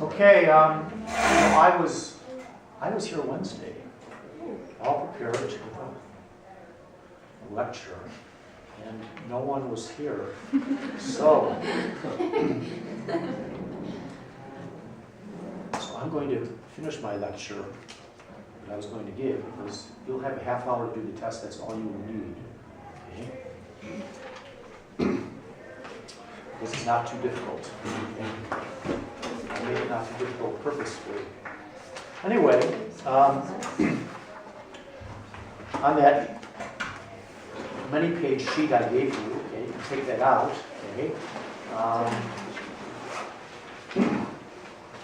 Okay, I was here Wednesday, all prepared to give a lecture, and no one was here. So I'm going to finish my lecture that I was going to give, because you'll have a half hour to do the test. That's all you will need. Okay? This is not too difficult. Okay? I made it not too difficult purposefully. Anyway, on that many-page sheet I gave you, okay, you can take that out. Okay.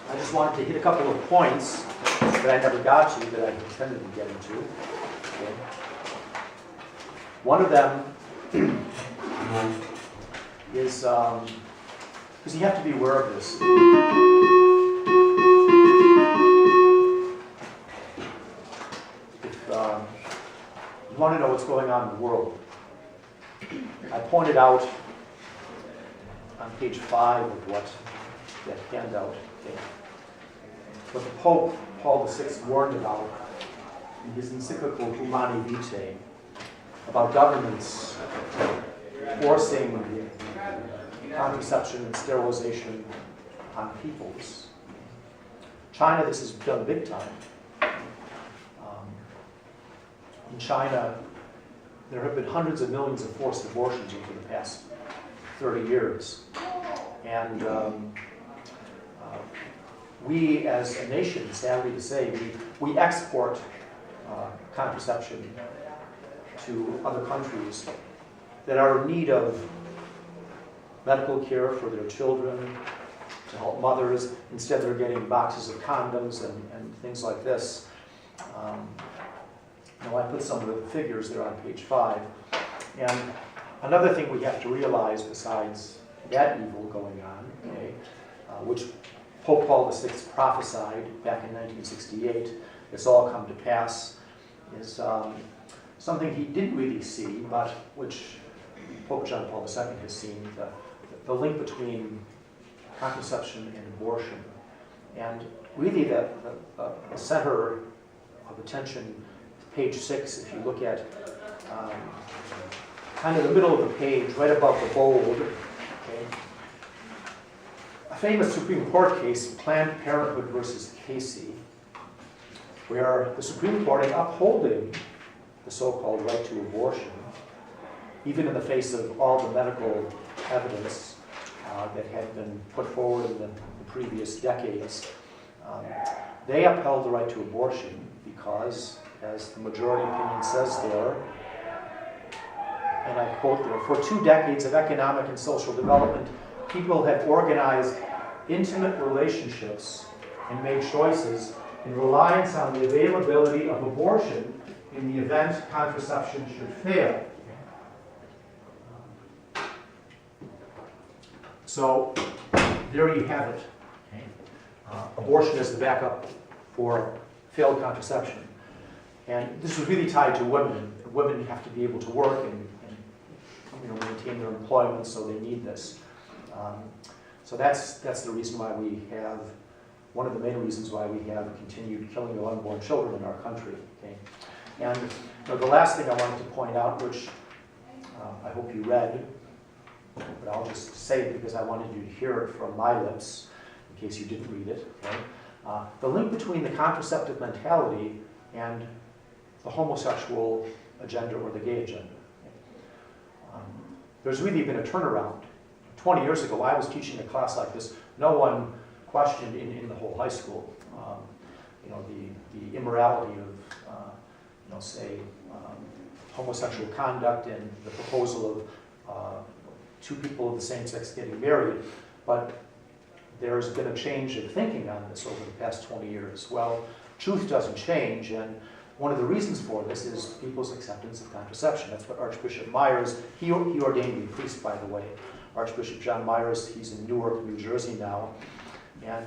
I just wanted to hit a couple of points that I never got to that I intended to get into. Okay. One of them is, because you have to be aware of this. If you want to know what's going on in the world, I pointed out on page 5 of what that handout, okay, what the Pope, Paul VI, warned about in his encyclical Humani Vitae, about governments forcing contraception and sterilization on peoples. China, this is done big time. In China, there have been hundreds of millions of forced abortions over the past 30 years. And we as a nation, sadly to say, we export contraception to other countries that are in need of medical care for their children, to help mothers. Instead, they're getting boxes of condoms and things like this. I put some of the figures there on page 5. And another thing we have to realize, besides that evil going on, okay, which Pope Paul VI prophesied back in 1968, it's all come to pass, is something he didn't really see, but which Pope John Paul II has seen, the link between contraception and abortion. And really the center of attention, page 6, if you look at kind of the middle of the page, right above the bold, okay, a famous Supreme Court case, Planned Parenthood versus Casey, where the Supreme Court is upholding the so-called right to abortion, even in the face of all the medical evidence that had been put forward in the previous decades. They upheld the right to abortion because, as the majority opinion says there, and I quote there, for 2 decades of economic and social development, people have organized intimate relationships and made choices in reliance on the availability of abortion in the event contraception should fail. So there you have it. Okay. Abortion is the backup for failed contraception. And this is really tied to women. Women have to be able to work and maintain their employment, so they need this. So that's the reason why we have, one of the main reasons why we have continued killing of unborn children in our country. Okay? And the last thing I wanted to point out, which I hope you read, but I'll just say it because I wanted you to hear it from my lips, in case you didn't read it. Okay? The link between the contraceptive mentality and the homosexual agenda or the gay agenda. There's really been a turnaround. 20 years ago, I was teaching a class like this. No one questioned in the whole high school, the immorality of, say, homosexual conduct and the proposal of 2 people of the same sex getting married. But there's been a change in thinking on this over the past 20 years. Well, truth doesn't change, and one of the reasons for this is people's acceptance of contraception. That's what Archbishop Myers, he ordained to be priest, by the way. Archbishop John Myers, he's in Newark, New Jersey now. And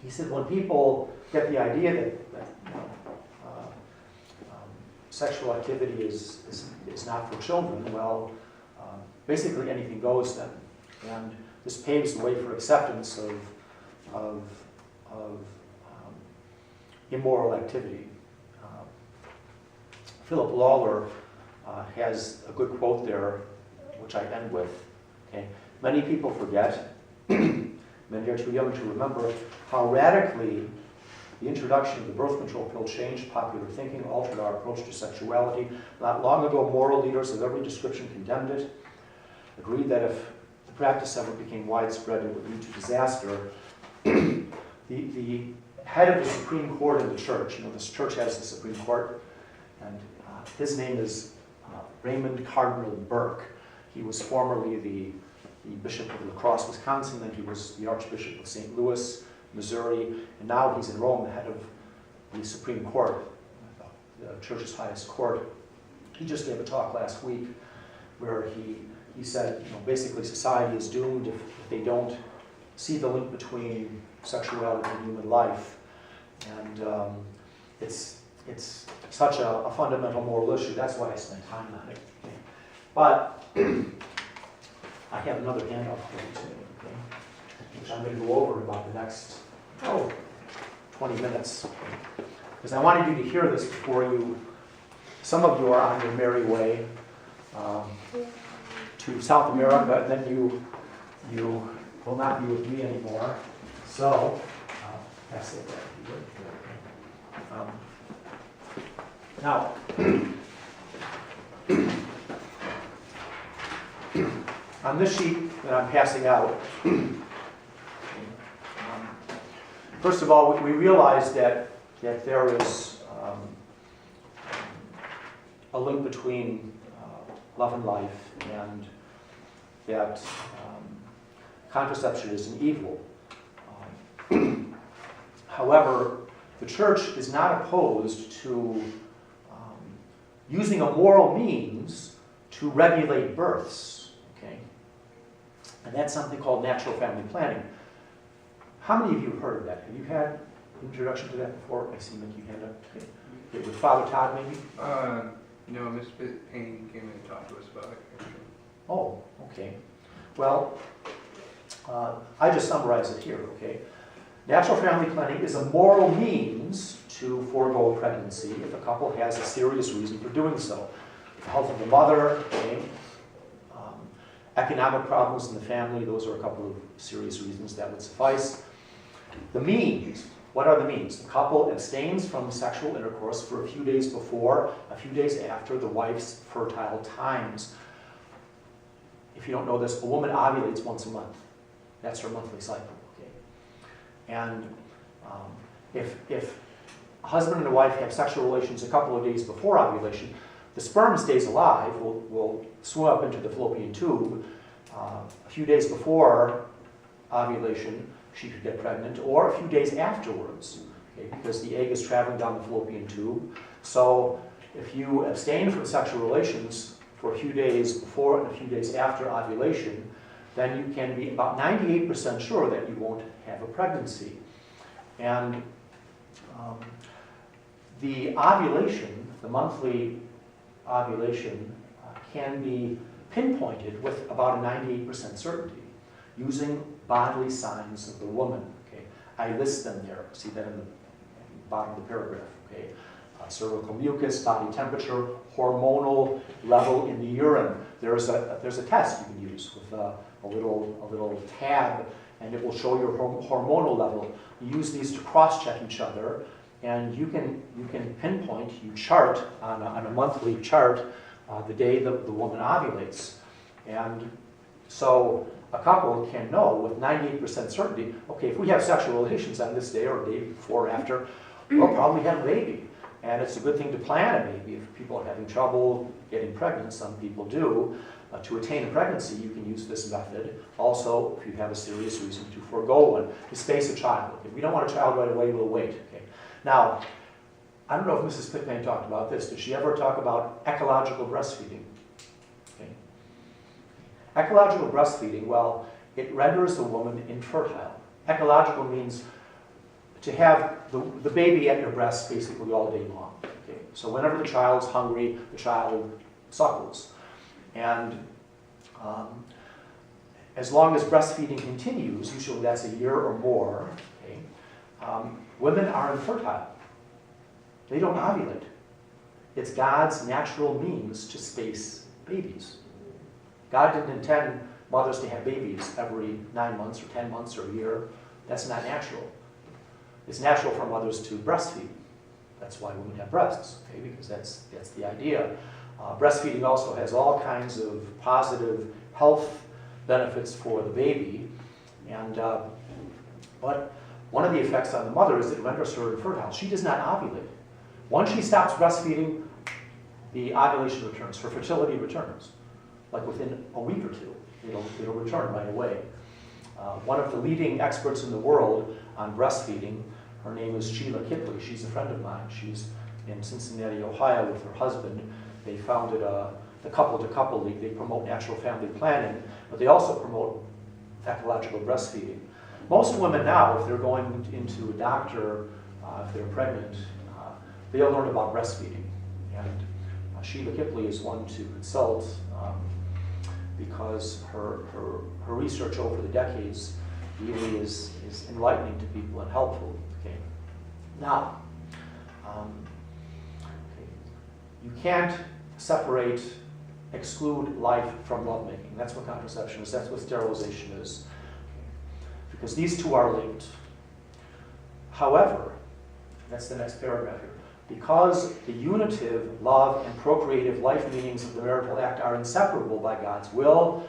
he said when people get the idea that sexual activity is not for children, well, basically anything goes then. And this paves the way for acceptance of immoral activity. Philip Lawler has a good quote there, which I end with. Okay? Many people forget, many are too young to remember, how radically the introduction of the birth control pill changed popular thinking, altered our approach to sexuality. Not long ago, moral leaders of every description condemned it, agreed that if the practice ever became widespread, it would lead to disaster. The head of the Supreme Court in the church, this church has the Supreme Court, and his name is Raymond Cardinal Burke. He was formerly the Bishop of La Crosse, Wisconsin, then he was the Archbishop of St. Louis, Missouri, and now he's in Rome, the head of the Supreme Court, the church's highest court. He just gave a talk last week where he said, basically society is doomed if they don't see the link between sexuality and human life. And it's such a fundamental moral issue. That's why I spent time on it. Okay? But I have another handout for you today, okay? Which I'm going to go over in about the next 20 minutes. Because I wanted you to hear this before some of you are on your merry way to South America, and then you will not be with me anymore. So, pass it back. Now, on this sheet that I'm passing out, first of all, we realize that there is a link between love and life, and that contraception is an evil. However, the church is not opposed to using a moral means to regulate births, okay? And that's something called natural family planning. How many of you have heard of that? Have you had an introduction to that before? I see Mickey hand up. Okay. With Father Todd, maybe? No, Miss Payne came in and talked to us about it, actually. Oh, okay. Well, I just summarize it here, okay? Natural family planning is a moral means to forego a pregnancy if a couple has a serious reason for doing so. The health of the mother, okay? Economic problems in the family, those are a couple of serious reasons that would suffice. The means, what are the means? The couple abstains from sexual intercourse for a few days before, a few days after the wife's fertile times. If you don't know this, a woman ovulates once a month. That's her monthly cycle. And if a husband and a wife have sexual relations a couple of days before ovulation, the sperm stays alive, will swim up into the fallopian tube. A few days before ovulation, she could get pregnant, or a few days afterwards, okay, because the egg is traveling down the fallopian tube. So if you abstain from sexual relations for a few days before and a few days after ovulation, then you can be about 98% sure that you won't have a pregnancy. And the ovulation, the monthly ovulation, can be pinpointed with about a 98% certainty using bodily signs of the woman. Okay? I list them there. See that in the bottom of the paragraph. Okay? Cervical mucus, body temperature, hormonal level in the urine. There's a test you can use with a little tab, and it will show your hormonal level. You use these to cross-check each other, and you can pinpoint, you chart on a monthly chart the day the woman ovulates. And so a couple can know with 98% certainty, okay, if we have sexual relations on this day or day before or after, we'll probably have a baby. And it's a good thing to plan a baby. If people are having trouble getting pregnant, some people do, to attain a pregnancy, you can use this method. Also, if you have a serious reason to forego one, to space a child. If we don't want a child right away, we'll wait. Okay. Now, I don't know if Mrs. Pickman talked about this. Did she ever talk about ecological breastfeeding? Okay. Ecological breastfeeding, well, it renders the woman infertile. Ecological means to have the baby at your breast basically all day long. Okay? So whenever the child's hungry, the child suckles. And as long as breastfeeding continues, usually that's a year or more, okay, women are infertile. They don't ovulate. It's God's natural means to space babies. God didn't intend mothers to have babies every 9 months or 10 months or a year. That's not natural. It's natural for mothers to breastfeed. That's why women have breasts, okay, because that's the idea. Breastfeeding also has all kinds of positive health benefits for the baby, and but one of the effects on the mother is it renders her infertile. She does not ovulate. Once she stops breastfeeding, the ovulation returns, her fertility returns, like within a week or two. It'll return right away. One of the leading experts in the world on breastfeeding, her name is Sheila Kipley. She's a friend of mine. She's in Cincinnati, Ohio with her husband. They founded the Couple to Couple League. They promote natural family planning, but they also promote ecological breastfeeding. Most women now, if they're going into a doctor, if they're pregnant, they'll learn about breastfeeding. And Sheila Kipley is one to consult because her research over the decades really is enlightening to people and helpful. Okay. Now, you can't exclude life from lovemaking. That's what contraception is. That's what sterilization is. Because these two are linked. However, that's the next paragraph here. Because the unitive, love, and procreative life meanings of the marital act are inseparable by God's will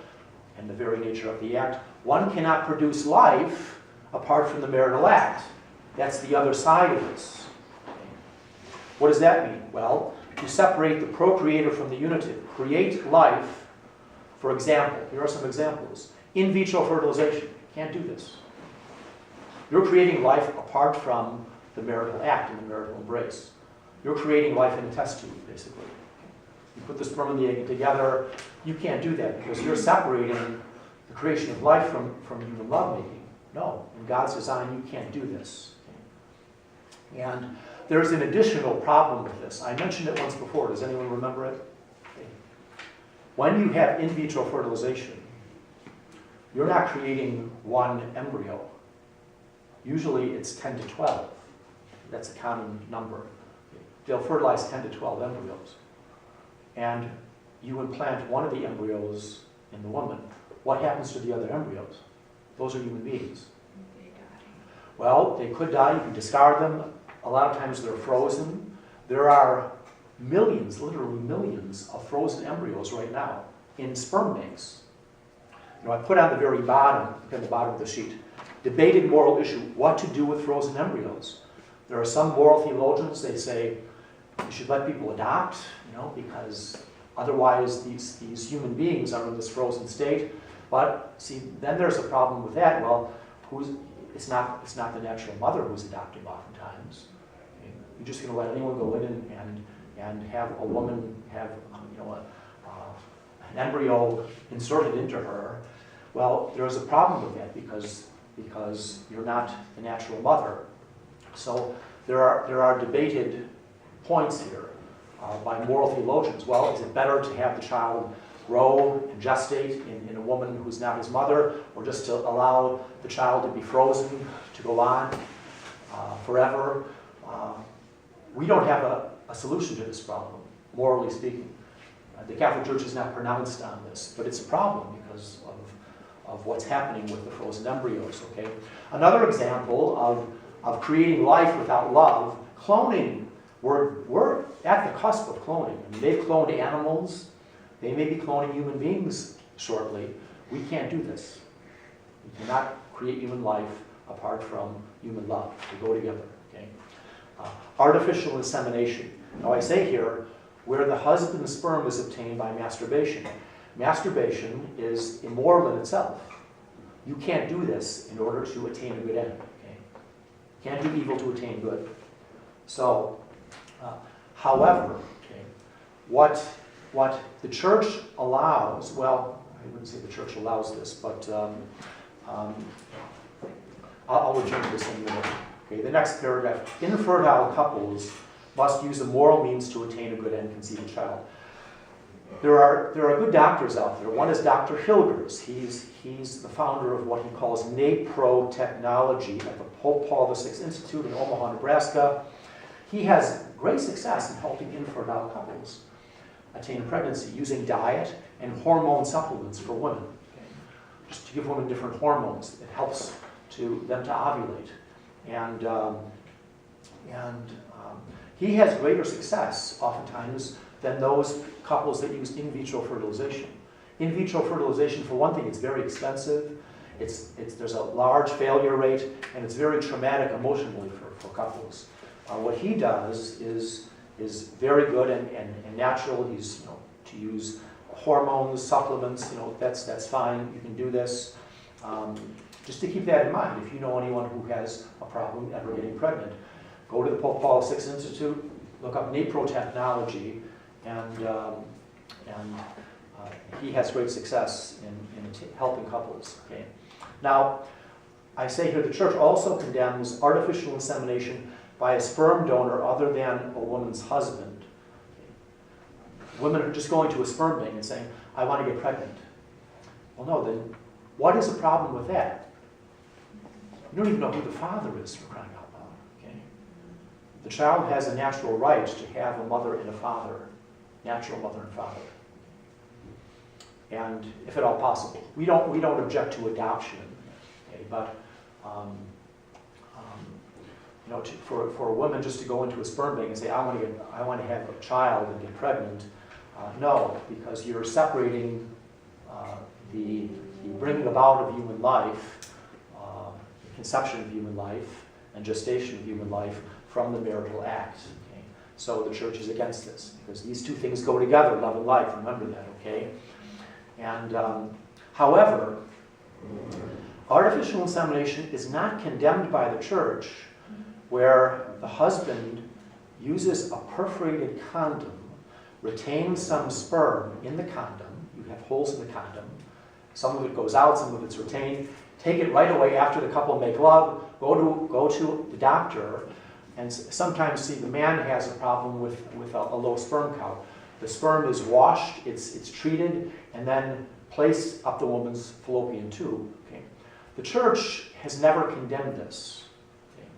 and the very nature of the act, one cannot produce life apart from the marital act. That's the other side of this. What does that mean? Well, to separate the procreator from the unitive, create life, for example, here are some examples. In vitro fertilization, can't do this. You're creating life apart from the marital act and the marital embrace. You're creating life in a test tube, basically. You put the sperm and the egg together, you can't do that because you're separating the creation of life from human lovemaking. No, in God's design, you can't do this. And there's an additional problem with this. I mentioned it once before. Does anyone remember it? Okay. When you have in vitro fertilization, you're not creating one embryo. Usually it's 10 to 12. That's a common number. They'll fertilize 10 to 12 embryos. And you implant one of the embryos in the woman. What happens to the other embryos? Those are human beings. They die. Well, they could die. You can discard them. A lot of times they're frozen. There are millions, literally millions, of frozen embryos right now in sperm banks. I put on the very bottom, at the bottom of the sheet, debated moral issue, what to do with frozen embryos. There are some moral theologians, they say you should let people adopt, because otherwise these human beings are in this frozen state. But see, then there's a problem with that. Well, it's not the natural mother who's adopting oftentimes. Okay? You're just going to let anyone go in and have a woman have an embryo inserted into her. Well, there's a problem with that because you're not the natural mother. So there are debated points here by moral theologians. Well, is it better to have the child grow and gestate in a woman who's not his mother, or just to allow the child to be frozen, to go on forever? We don't have a solution to this problem, morally speaking. The Catholic Church is not pronounced on this, but it's a problem because of what's happening with the frozen embryos, okay? Another example of creating life without love, cloning. We're at the cusp of cloning. I mean, they've cloned animals. They may be cloning human beings shortly. We can't do this. We cannot create human life apart from human love. They go together, okay? Artificial insemination. Now I say here, where the husband's sperm is obtained by masturbation. Masturbation is immoral in itself. You can't do this in order to attain a good end. Okay? Can't do evil to attain good. So, however, okay, what the church allows, well, I wouldn't say the church allows this, but I'll return to this in a minute. Okay, the next paragraph. Infertile couples must use a moral means to attain a good end, conceive a child. There are good doctors out there. One is Dr. Hilgers. He's the founder of what he calls NAPRO technology at the Pope Paul VI Institute in Omaha, Nebraska. He has great success in helping infertile couples attain pregnancy using diet and hormone supplements for women. Okay? Just to give women different hormones. It helps them to ovulate. And he has greater success, oftentimes, than those couples that use in vitro fertilization. In vitro fertilization, for one thing, it's very expensive. There's a large failure rate, and it's very traumatic emotionally for couples. What he does is very good and natural. He's, to use hormones, supplements, that's fine. You can do this. Just to keep that in mind, if you know anyone who has a problem ever getting pregnant, go to the Pope Paul VI Institute, look up NAPRO technology, and he has great success in helping couples. Okay. Now, I say here the church also condemns artificial insemination by a sperm donor other than a woman's husband. Okay. Women are just going to a sperm bank and saying, I want to get pregnant. Well, no, then what is the problem with that? You don't even know who the father is, for crying out loud. Okay. The child has a natural right to have a mother and a father, natural mother and father. And if at all possible, we don't object to adoption, okay, but for a woman just to go into a sperm bank and say, I want to have a child and get pregnant, no, because you're separating the bringing about of human life, conception of human life, and gestation of human life from the marital act. Okay? So the church is against this, because these two things go together, love and life, remember that, okay? And however, artificial insemination is not condemned by the church where the husband uses a perforated condom, retains some sperm in the condom, you have holes in the condom, some of it goes out, some of it's retained, take it right away after the couple make love, go to the doctor, and sometimes see the man has a problem with a low sperm count. The sperm is washed, it's treated, and then placed up the woman's fallopian tube. Okay? The church has never condemned this. Okay?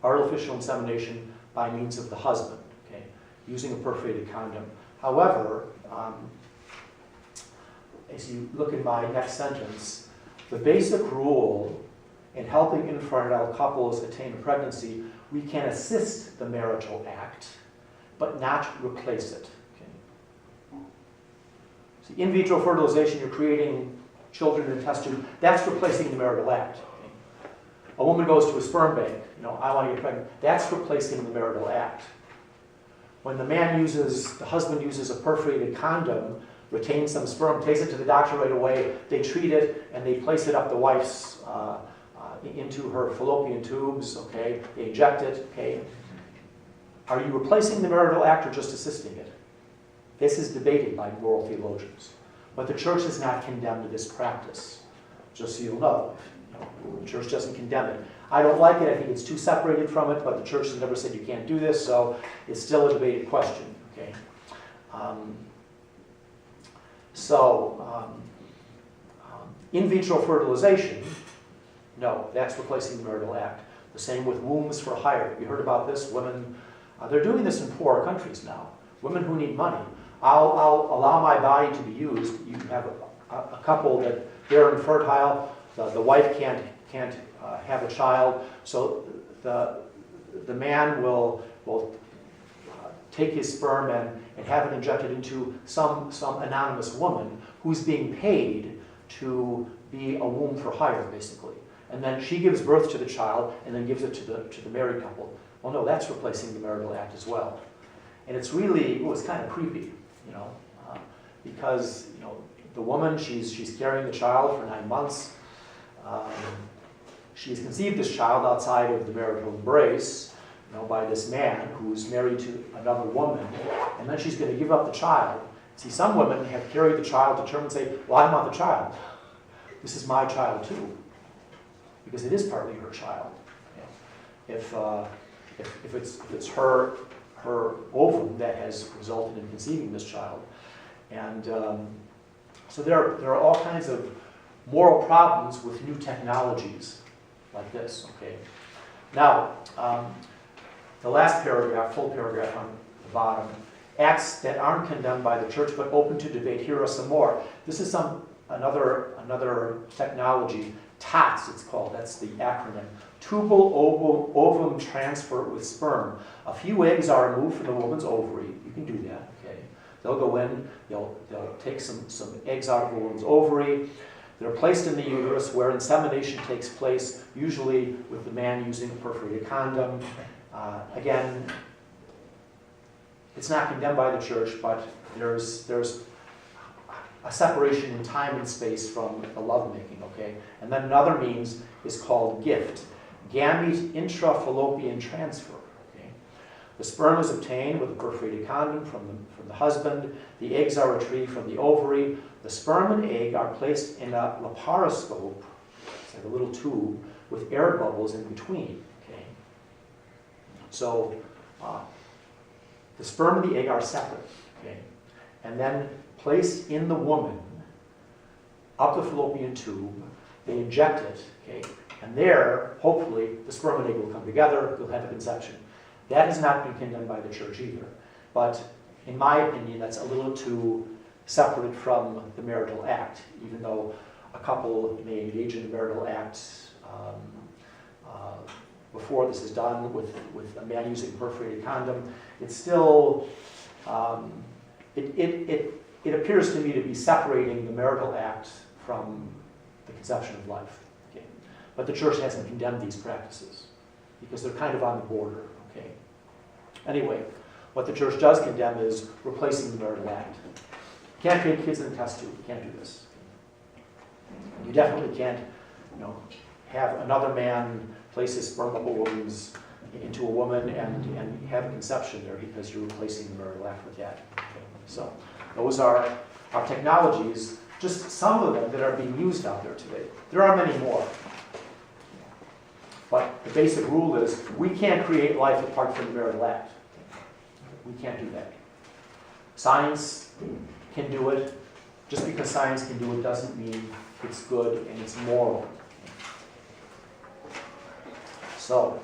Artificial insemination by means of the husband, okay? Using a perforated condom. However, as you look in my next sentence, the basic rule in helping infertile couples attain a pregnancy, we can assist the marital act, but not replace it. See, in vitro fertilization, you're creating children in a test tube. That's replacing the marital act. Okay? A woman goes to a sperm bank. I want to get pregnant. That's replacing the marital act. When the husband uses a perforated condom, retains some sperm, takes it to the doctor right away, they treat it, and they place it up the wife's, into her fallopian tubes, okay? They inject it, okay? Are you replacing the marital act or just assisting it? This is debated by moral theologians. But the church has not condemned this practice, just so you'll know. The church doesn't condemn it. I don't like it. I think it's too separated from it, but the church has never said you can't do this, so it's still a debated question. Okay. In vitro fertilization, no, that's replacing the marital act. The same with wombs for hire. You heard about this? Women, they're doing this in poorer countries now. Women who need money. I'll allow my body to be used. You have a couple that they're infertile. The wife can't have a child, so the man will take his sperm and have it injected into some anonymous woman who's being paid to be a womb for hire, basically. And then she gives birth to the child and then gives it to the married couple. Well, no, that's replacing the marital act as well. And it's kind of creepy, because the woman, she's carrying the child for 9 months. She's conceived this child outside of the marital embrace, by this man who's married to another woman, and then she's going to give up the child. See, some women have carried the child to term and say, well, I want the child. This is my child too, because it is partly her child. If it's her ovum that has resulted in conceiving this child. And so there are all kinds of moral problems with new technologies like this, okay? Now, the last paragraph, full paragraph on the bottom, acts that aren't condemned by the church but open to debate. Here are some more. This is another technology, TOTS it's called, that's the acronym. Tubal ovum transfer with sperm. A few eggs are removed from the woman's ovary. You can do that, okay? They'll go in, they'll take some eggs out of the woman's ovary. They're placed in the uterus where insemination takes place, usually with the man using a perforated condom. Again, it's not condemned by the church, but there's a separation in time and space from the lovemaking, okay? And then another means is called GIFT, gamete intrafallopian transfer, okay? The sperm is obtained with a perforated condom from the husband. The eggs are retrieved from the ovary. The sperm and egg are placed in a laparoscope, it's like a little tube, with air bubbles in between, okay? So the sperm and the egg are separate, okay? And then placed in the woman, up the fallopian tube, they inject it, okay? And there, hopefully, the sperm and egg will come together, you'll have a conception. That has not been condemned by the church either. But in my opinion, that's a little too separate from the marital act, even though a couple may engage in the marital act before this is done with a man using a perforated condom. It's still, it appears to me to be separating the marital act from the conception of life. Okay? But the church hasn't condemned these practices because they're kind of on the border. Okay? Anyway, what the church does condemn is replacing the marital act. You can't create kids in a test tube. You can't do this. You definitely can't, have another man place his sperm ovules into a woman and have a conception there because you're replacing the marital act with that. Okay? So those are our technologies, just some of them that are being used out there today. There are many more. But the basic rule is we can't create life apart from the marital act. We can't do that. Science can do it. Just because science can do it doesn't mean it's good and it's moral. So